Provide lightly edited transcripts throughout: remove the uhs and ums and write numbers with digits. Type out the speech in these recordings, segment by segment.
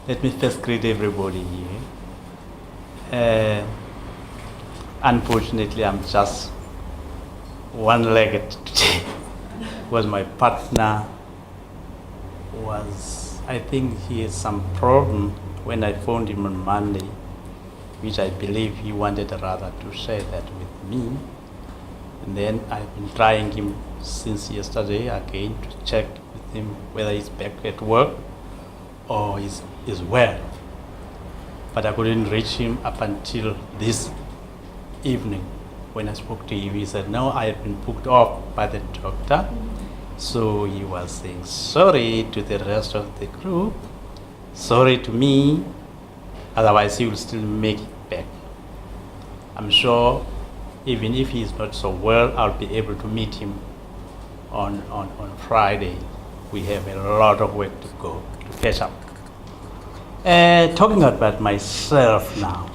Let me first greet everybody here. Unfortunately, I'm just one-legged today. Was my partner I think he had some problem when I phoned him on Monday, which I believe he wanted rather to share that with me. And then I've been trying him since yesterday again to check with him whether he's back at work or is well. But I couldn't reach him up until this evening. When I spoke to him, he said, no, I have been booked off by the doctor. So he was saying sorry to the rest of the group, sorry to me, otherwise he will still make it back. I'm sure even if he's not so well, I'll be able to meet him on Friday. We have a lot of work to go to catch up. Talking about myself now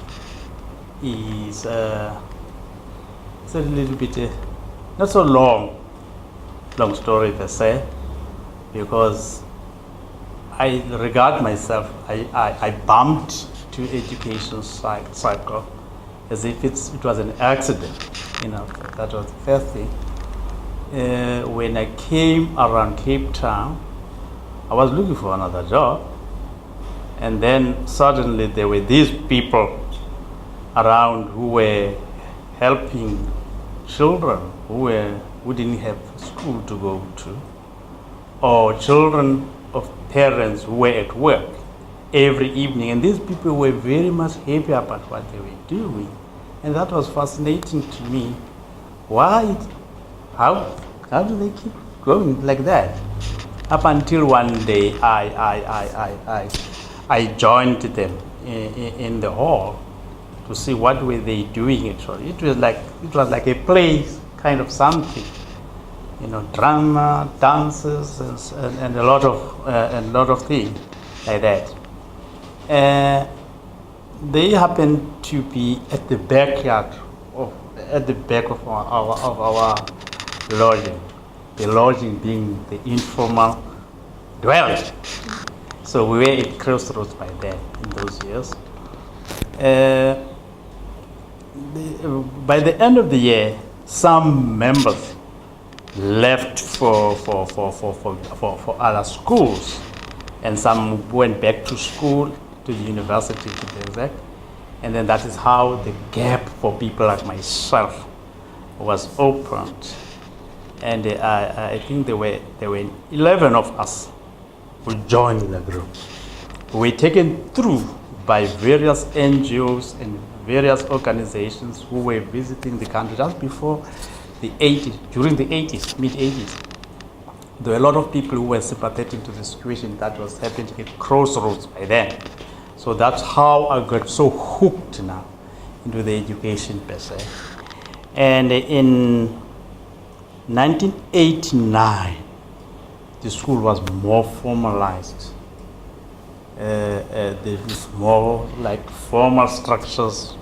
is it's a little bit not so long story per se, because I regard myself, I bumped to education cycle as if it was an accident. That was the first thing. When I came around Cape Town, I was looking for another job, and then suddenly there were these people around who were helping children who didn't have school to go to, or children of parents who were at work every evening. And these people were very much happy about what they were doing. And that was fascinating to me. Why? How do they keep going like that? Up until one day I joined them in the hall to see what were they doing actually. It was like a play kind of something, drama, dances, and a lot of things like that. They happened to be at the back of our lodging. The lodging being the informal dwelling. So we were at crossroads by then in those years. By the end of the year, some members left for other schools, and some went back to school, to the university to be exact. And then that is how the gap for people like myself was opened. And I think there were 11 of us who joined the group. We were taken through by various NGOs and various organizations who were visiting the country just before the 80s, during the 80s, mid-80s. There were a lot of people who were sympathetic to the situation that was happening at Crossroads by then. So that's how I got so hooked now into the education per se. And in 1989, the school was more formalized. There was more like formal structures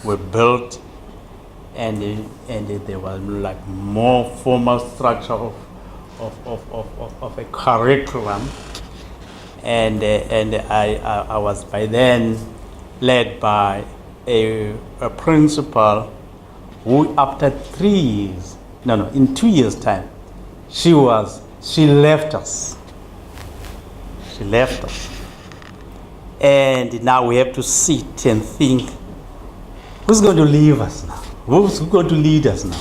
were built, and there was like more formal structure of a curriculum, and I was by then led by a principal who after 3 years, in 2 years' time, she left us. She left us. And now we have to sit and think, who's going to leave us now? Who's going to lead us now?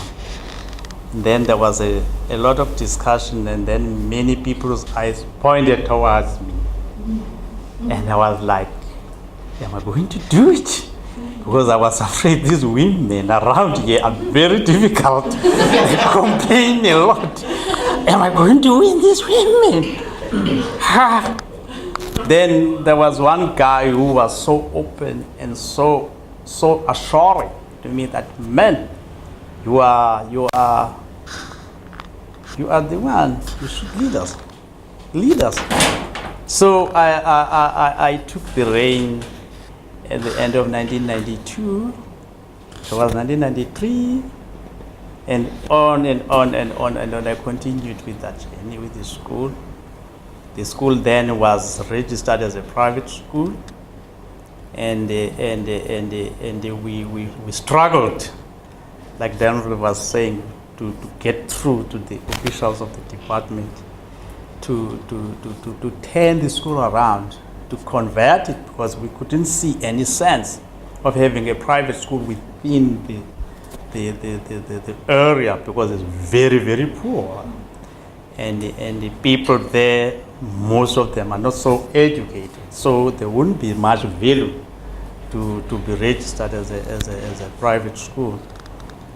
And then there was a lot of discussion, and then many people's eyes pointed towards me. And I was like, am I going to do it? Because I was afraid these women around here are very difficult. They complain a lot. Am I going to win these women? Then there was one guy who was so open and so assuring to me that, man, you are the one. You should lead us. So I took the reign at the end of 1992. It was 1993, and on. I continued with that journey with the school. The school then was registered as a private school, and we struggled, like Daniel was saying, to get through to the officials of the department to turn the school around, to convert it, because we couldn't see any sense of having a private school within the area, because it's very, very poor. And the people there, most of them are not so educated, so there wouldn't be much value to be registered as a private school.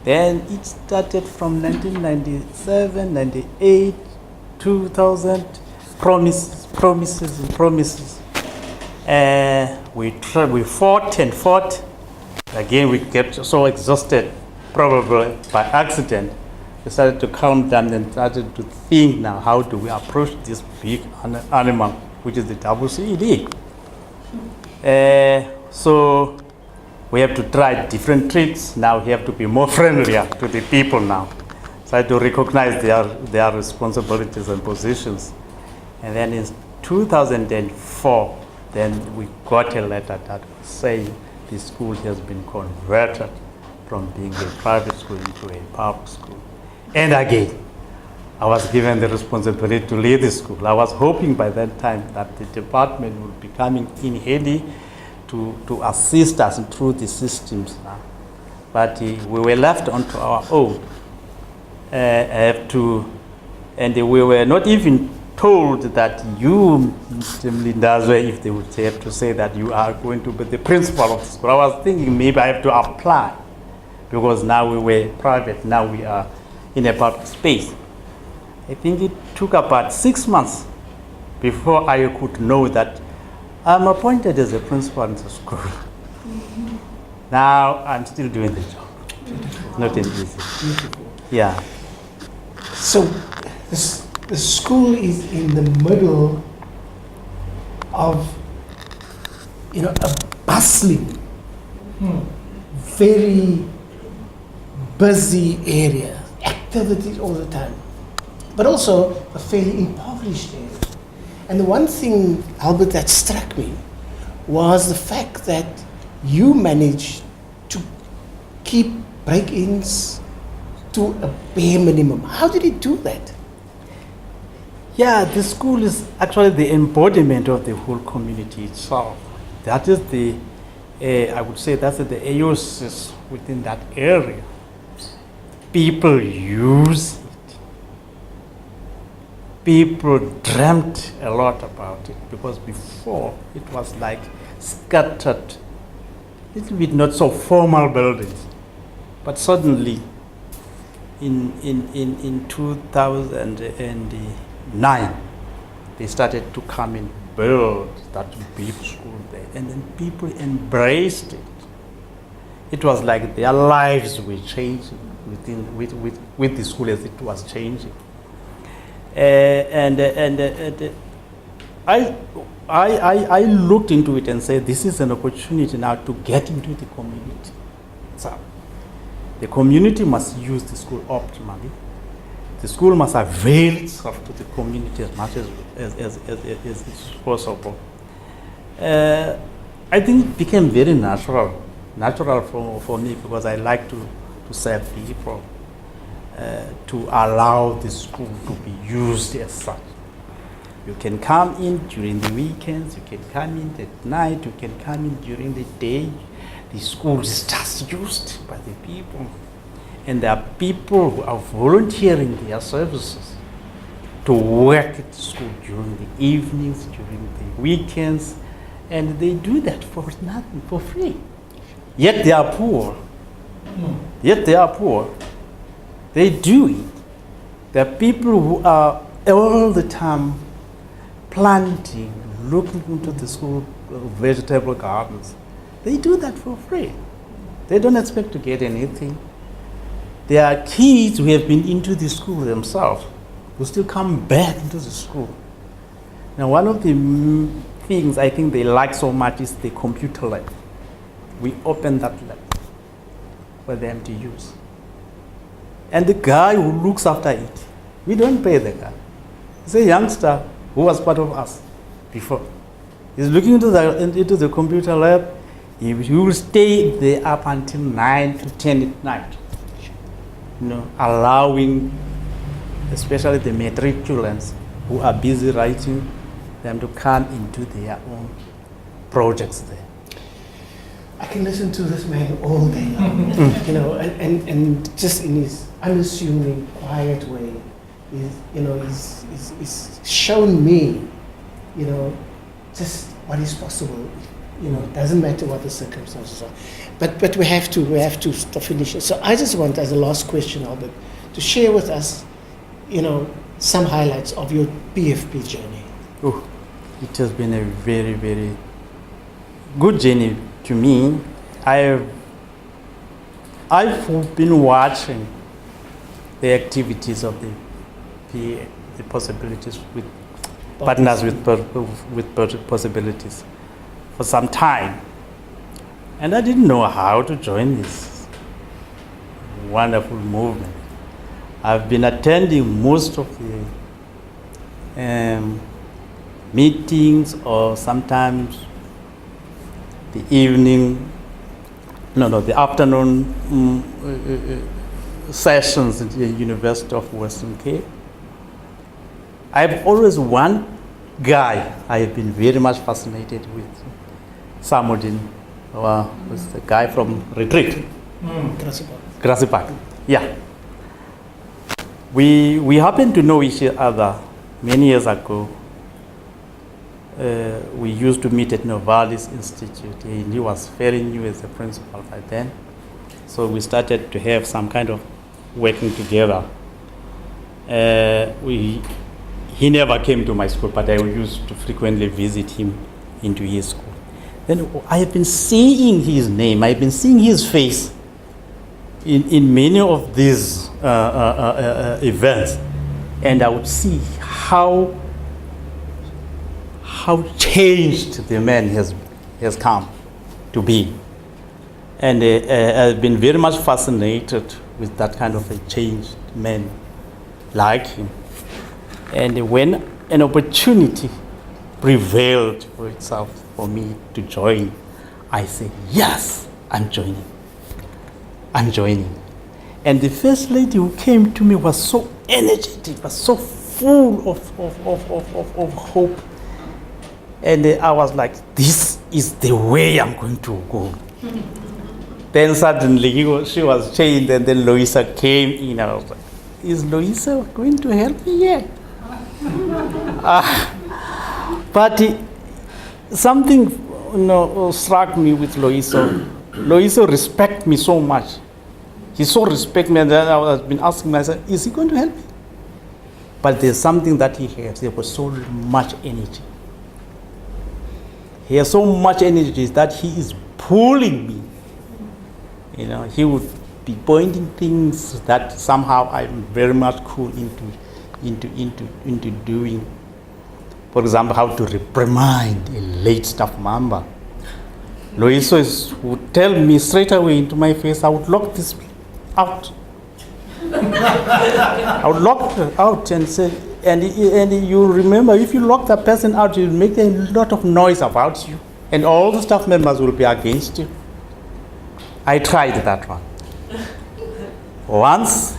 Then it started from 1997, 98, 2000, promises. We fought and fought. Again, we kept so exhausted, probably by accident. We started to calm down and started to think now, how do we approach this big animal, which is the WCED? So we have to try different tricks. Now we have to be more friendlier to the people now. Try to recognize their responsibilities and positions. And then in 2004, then we got a letter that was saying the school has been converted from being a private school into a public school. And again, I was given the responsibility to lead the school. I was hoping by that time that the department would be coming in handy to assist us through the systems. But we were left onto our own. And we were not even told that you, Mr. Mlindazwe, if they would have to say that you are going to be the principal of the school. I was thinking maybe I have to apply, because now we were private, now we are in a public space. I think it took about 6 months before I could know that I'm appointed as a principal in the school. Mm-hmm. Now I'm still doing the job. Beautiful. Not easy. Beautiful. Yeah. So the school is in the middle of, a bustling, very busy area, activities all the time, but also a fairly impoverished area. And the one thing, Albert, that struck me was the fact that you managed to keep break-ins to a bare minimum. How did you do that? Yeah, the school is actually the embodiment of the whole community itself. That is I would say that's the aosis within that area. People use it. People dreamt a lot about it, because before it was like scattered, little bit not so formal buildings. But suddenly in 2009, they started to come and build that big school there, and then people embraced it. It was like their lives were changing with the school as it was changing. I looked into it and said, this is an opportunity now to get into the community. So the community must use the school optimally. The school must avail itself to the community as much as possible. I think it became very natural for me, because I like to serve people, to allow the school to be used as such. You can come in during the weekends, you can come in at night, you can come in during the day. The school is just used by the people. And there are people who are volunteering their services to work at the school during the evenings, during the weekends, and they do that for nothing, for free. Yet they are poor. Yet they are poor. They do it. There are people who are all the time planting, looking into the school vegetable gardens. They do that for free. They don't expect to get anything. There are kids who have been into the school themselves who still come back into the school. Now, one of the things I think they like so much is the computer lab. We open that lab for them to use. And the guy who looks after it, we don't pay the guy. He's a youngster who was part of us before. He's looking into the computer lab. He will stay there up until 9 to 10 at night. Allowing, especially the matriculants who are busy writing, them to come into their own projects there. I can listen to this man all day long, and just in his unassuming, quiet way, he's shown me, just what is possible. It doesn't matter what the circumstances are, but we have to finish it. So I just want, as a last question, Albert, to share with us, some highlights of your PFP journey. Oh, it has been a very, very good journey to me. I've been watching the activities of the possibilities with partners with possibilities for some time, and I didn't know how to join this wonderful movement. I've been attending most of the meetings, or sometimes the afternoon sessions at the University of Western Cape. I've always one guy I have been very much fascinated with, Samudin, was the guy from Retreat. Grassy Park. Yeah. We happened to know each other many years ago. We used to meet at Novalis Institute. He was very new as a principal by then. So we started to have some kind of working together. He never came to my school, but I used to frequently visit him into his school. Then I have been seeing his name, I've been seeing his face in many of these events, and I would see how changed the man has come to be. And I've been very much fascinated with that kind of a changed man like him. And when an opportunity prevailed for itself for me to join, I said, yes, I'm joining. And the first lady who came to me was so energetic, was so full of hope. And I was like, this is the way I'm going to go. Then suddenly she was changed, and then Louisa came in. I was like, is Louisa going to help me yet? But something struck me with Louisa. Louisa respects me so much. He so respects me, and then I have been asking myself, is he going to help me? But there's something that he has. There was so much energy. He has so much energy that he is pulling me. He would be pointing things that somehow I'm very much cool into doing. For example, how to reprimand a late staff member. Loiso would tell me straight away into my face, I would lock this out. I would lock her out and say, and you remember, if you lock that person out, you'll make a lot of noise about you, and all the staff members will be against you. I tried that one once,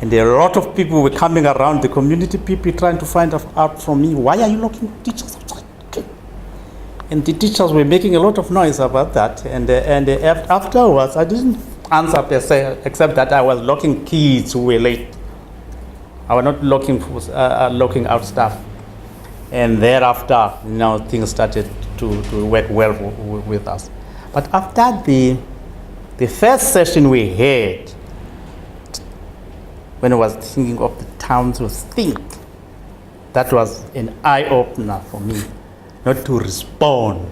and a lot of people were coming around, the community people trying to find out from me, why are you locking teachers outside? Okay. And the teachers were making a lot of noise about that, and afterwards I didn't answer per se, except that I was locking kids who were late. I was not locking out staff. And thereafter, things started to work well with us. But after the first session we had, when I was thinking of the town to think, that was an eye-opener for me, not to respond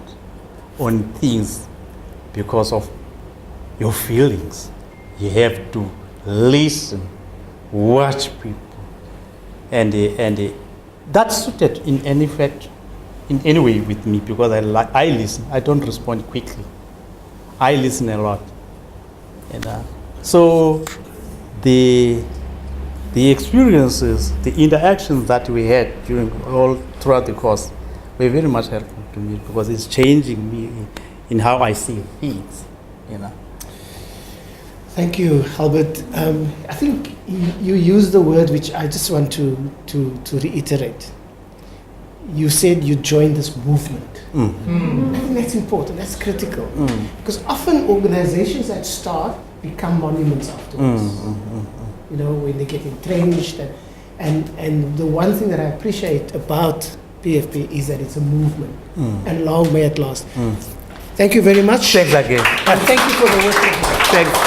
on things because of your feelings. You have to listen, watch people, and that suited in any way with me, because I listen. I don't respond quickly. I listen a lot, and so the the experiences, the interactions that we had all throughout the course were very much helpful to me because it's changing me in how I see things, you know. Thank you, Albert. I think you used the word which I just want to reiterate. You said you joined this movement. I think that's important, that's critical. Because often organizations that start become monuments afterwards. You know, when they get entrenched. And the one thing that I appreciate about PFP is that it's a movement. And long may it last. Thank you very much. Thanks again. And thank you for the work. Thanks.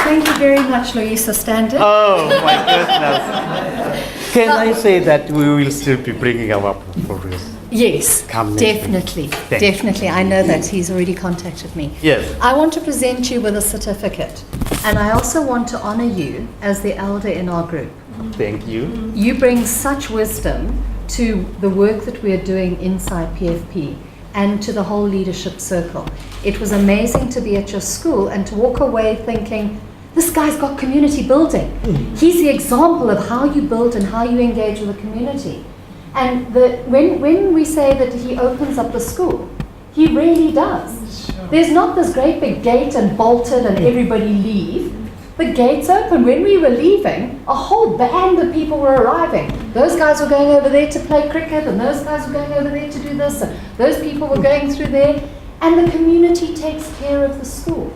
Thank you very much, Loisa Standard. Oh my goodness. Can I say that we will still be bringing our progress? Yes, Come next week. definitely. Thank Definitely. I know that he's already contacted me. Yes. I want to present you with a certificate, and I also want to honor you as the elder in our group. Thank you. You bring such wisdom to the work that we are doing inside PFP and to the whole leadership circle. It was amazing to be at your school and to walk away thinking, this guy's got community building. He's the example of how you build and how you engage with the community. And when we say that he opens up the school, he really does. There's not this great big gate and bolted and everybody leave. The gate's open. When we were leaving, a whole band of people were arriving. Those guys were going over there to play cricket, and those guys were going over there to do this, and those people were going through there. And the community takes care of the school.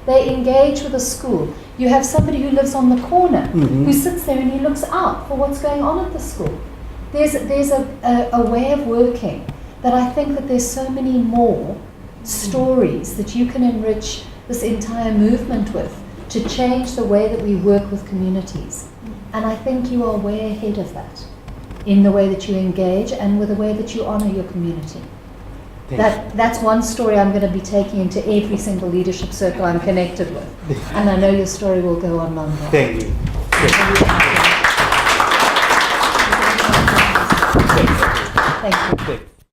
They engage with the school. You have somebody who lives on the corner, who sits there and he looks out for what's going on at the school. There's a way of working that I think that there's so many more stories that you can enrich this entire movement with to change the way that we work with communities. And I think you are way ahead of that in the way that you engage and with the way that you honor your community. That's one story I'm going to be taking into every single leadership circle I'm connected with. And I know your story will go on longer. Thank you. Thank you.